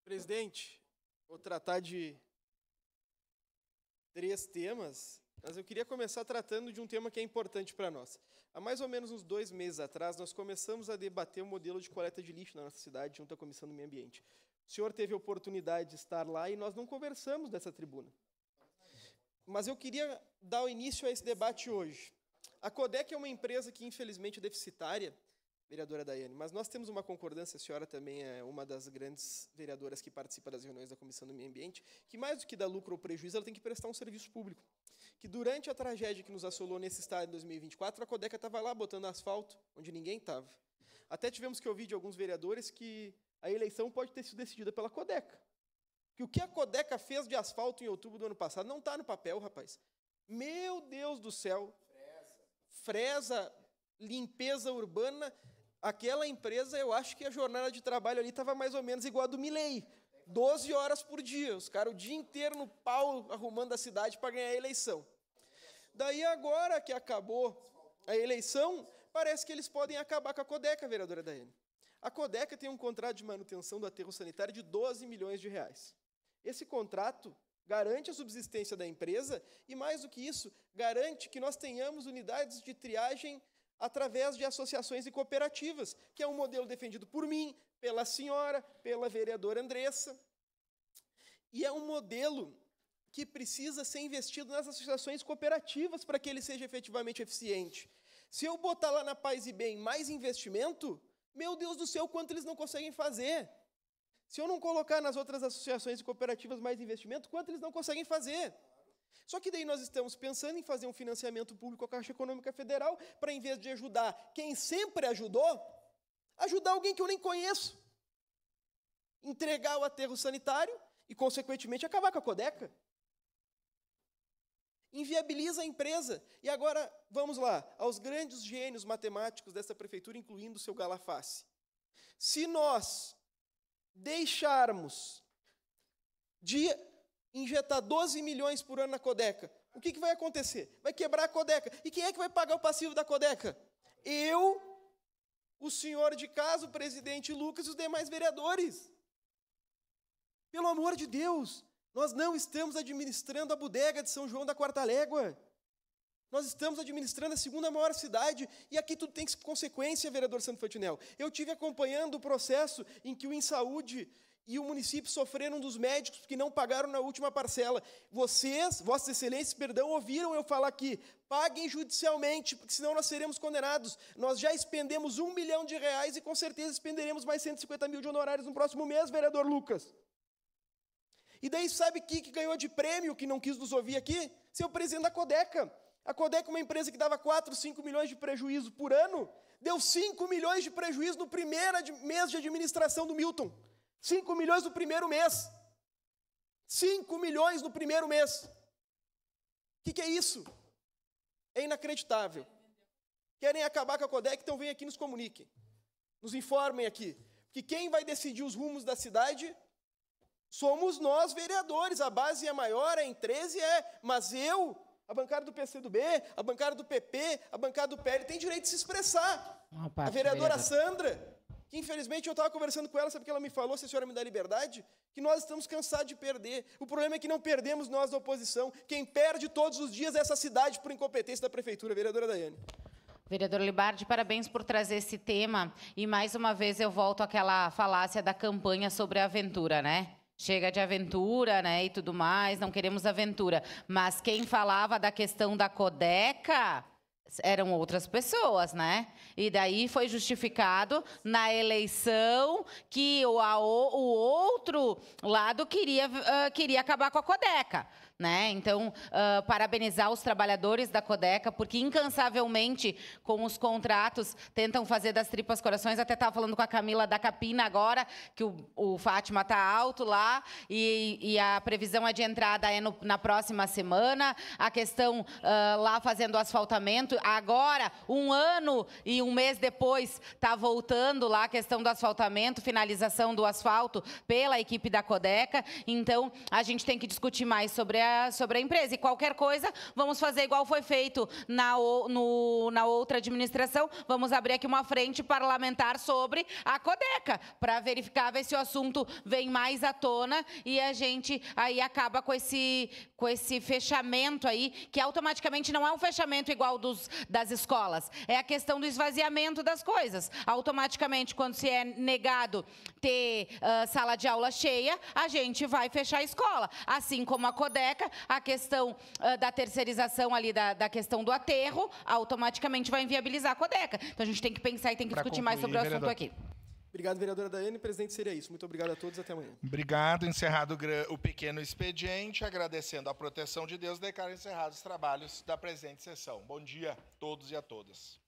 Presidente, vou tratar de 3 temas, mas eu queria começar tratando de um tema que é importante para nós. Há mais ou menos uns 2 meses atrás, nós começamos a debater o modelo de coleta de lixo na nossa cidade, junto à Comissão do Meio Ambiente. O senhor teve a oportunidade de estar lá e nós não conversamos dessa tribuna. Mas eu queria dar o início a esse debate hoje. A Codec é uma empresa que, infelizmente, é deficitária, vereadora Daiane, mas nós temos uma concordância, a senhora também é uma das grandes vereadoras que participa das reuniões da Comissão do Meio Ambiente, que mais do que dar lucro ou prejuízo, ela tem que prestar um serviço público. Que durante a tragédia que nos assolou nesse estado em 2024, a Codeca estava lá botando asfalto, onde ninguém estava. Até tivemos que ouvir de alguns vereadores que a eleição pode ter sido decidida pela Codeca. Que o que a Codeca fez de asfalto em outubro do ano passado não está no papel, rapaz. Meu Deus do céu. Fresa, limpeza urbana. Aquela empresa, eu acho que a jornada de trabalho ali estava mais ou menos igual a do Milei. 12 horas por dia. Os caras o dia inteiro no pau arrumando a cidade para ganhar a eleição. Daí agora que acabou a eleição, parece que eles podem acabar com a Codeca, vereadora Daiane. A Codeca tem um contrato de manutenção do aterro sanitário de 12 milhões de reais. Esse contrato garante a subsistência da empresa e, mais do que isso, garante que nós tenhamos unidades de triagem através de associações e cooperativas, que é um modelo defendido por mim, pela senhora, pela vereadora Andressa. E é um modelo que precisa ser investido nas associações cooperativas para que ele seja efetivamente eficiente. Se eu botar lá na Paz e Bem mais investimento, meu Deus do céu, quanto eles não conseguem fazer. Se eu não colocar nas outras associações e cooperativas mais investimento, quanto eles não conseguem fazer. Só que daí nós estamos pensando em fazer um financiamento público à Caixa Econômica Federal para, em vez de ajudar quem sempre ajudou, ajudar alguém que eu nem conheço. Entregar o aterro sanitário e, consequentemente, acabar com a Codeca. Inviabiliza a empresa. E agora, vamos lá, aos grandes gênios matemáticos dessa prefeitura, incluindo o seu Galafassi. Se nós deixarmos de injetar 12 milhões por ano na Codeca, o que vai acontecer? Vai quebrar a Codeca. E quem é que vai pagar o passivo da Codeca? Eu, o senhor de casa, o presidente Lucas e os demais vereadores. Pelo amor de Deus, nós não estamos administrando a bodega de São João da Quarta Légua. Nós estamos administrando a segunda maior cidade, e aqui tudo tem consequência, vereador Santo Fantinel. Eu tive acompanhando o processo em que o InSaúde e o município sofreram dos médicos que não pagaram na última parcela. Vocês, vossas excelências, perdão, ouviram eu falar aqui, paguem judicialmente, porque senão nós seremos condenados. Nós já expendemos R$1 milhão e com certeza expenderemos mais 150 mil de honorários no próximo mês, vereador Lucas. E daí sabe que ganhou de prêmio, que não quis nos ouvir aqui? Seu presidente da Codeca. A Codeca, uma empresa que dava 4, 5 milhões de prejuízo por ano, deu 5 milhões de prejuízo no primeiro mês de administração do Milton. 5 milhões no primeiro mês. 5 milhões no primeiro mês. O que é isso? É inacreditável. Querem acabar com a Codeca, então vem aqui e nos comuniquem. Nos informem aqui. Que quem vai decidir os rumos da cidade somos nós, vereadores. A base é maior, é em 13, mas eu, a bancada do PCdoB, a bancada do PP, a bancada do PL, tem direito de se expressar. A vereadora Sandra, que infelizmente eu estava conversando com ela, sabe o que ela me falou, se a senhora me dá liberdade? Que nós estamos cansados de perder. O problema é que não perdemos nós da oposição. Quem perde todos os dias é essa cidade por incompetência da prefeitura, vereadora Daiane. Vereador Libardi, parabéns por trazer esse tema. E mais uma vez eu volto àquela falácia da campanha sobre a aventura, né? Chega de aventura, né, e tudo mais, não queremos aventura. Mas quem falava da questão da Codeca eram outras pessoas, né? E daí foi justificado na eleição que o outro lado queria acabar com a Codeca. Né? Então, parabenizar os trabalhadores da Codeca, porque incansavelmente, com os contratos, tentam fazer das tripas corações. Até estava falando com a Camila da Capina agora, que o Fátima está alto lá, e a previsão é de entrada na próxima semana. A questão lá fazendo asfaltamento, agora, 1 ano e 1 mês depois, está voltando lá a questão do asfaltamento, finalização do asfalto pela equipe da Codeca. Então, a gente tem que discutir mais sobre a empresa. E qualquer coisa, vamos fazer igual foi feito na outra administração. Vamos abrir aqui uma frente parlamentar sobre a Codeca, para verificar, ver se o assunto vem mais à tona e a gente aí acaba com esse fechamento aí, que automaticamente não é um fechamento igual das escolas. É a questão do esvaziamento das coisas. Automaticamente, quando se é negado ter sala de aula cheia, a gente vai fechar a escola. Assim como a Codeca, a questão da terceirização ali, da questão do aterro, automaticamente vai inviabilizar a Codeca. Então, a gente tem que pensar e tem que discutir mais sobre o assunto aqui. Obrigado, vereadora Daiane. Presidente, seria isso. Muito obrigado a todos. Até amanhã. Obrigado. Encerrado o pequeno expediente, agradecendo a proteção de Deus, declaro encerrados os trabalhos da presente sessão. Bom dia a todos e a todas.